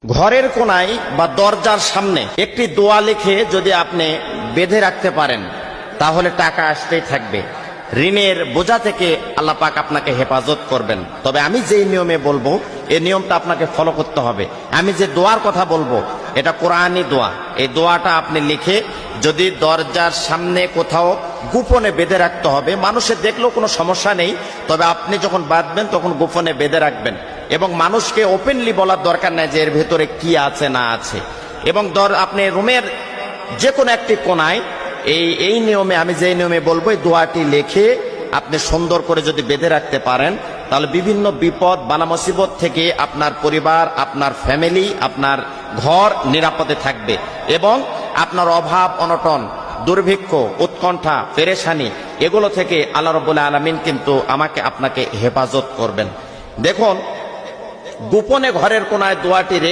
ঘরের কোনায় বা দরজার সামনে একটি দোয়া লিখে যদি আপনি বেঁধে রাখতে পারেন তাহলে টাকা আসতেই থাকবে। ঋণের বোঝা থেকে আল্লাহ পাক আপনাকে হেফাজত করবেন। তবে আমি যেই নিয়মে বলবো এই নিয়মটা আপনাকে ফলো করতে হবে। আমি যে দোয়ার কথা বলবো এটা কোরআনি দোয়া। এই দোয়াটা আপনি লিখে যদি দরজার সামনে কোথাও গোপনে বেঁধে রাখতে হবে, মানুষে দেখলেও কোনো সমস্যা নেই, তবে আপনি যখন বাঁধবেন তখন গোপনে বেঁধে রাখবেন এবং মানুষকে ওপেনলি বলার দরকার নাই যে এর ভেতরে কি আছে না আছে। এবং আপনি রুমের যে কোনো একটি কোনায় এই নিয়মে, আমি যে নিয়মে বলবো এই দোয়াটি লিখে আপনি সুন্দর করে যদি বেঁধে রাখতে পারেন তাহলে বিভিন্ন বিপদ বালা মুসিবত থেকে আপনার পরিবার, আপনার ফ্যামিলি, আপনার ঘর নিরাপদে থাকবে এবং আপনার অভাব অনটন, দুর্ভিক্ষ, উৎকণ্ঠা, পেরেশানি এগুলো থেকে আল্লাহ রাব্বুল আলামিন কিন্তু আমাকে আপনাকে হেফাজত করবেন। দেখুন, গোপনে ঘরের কোনায় দোয়াটি রেখে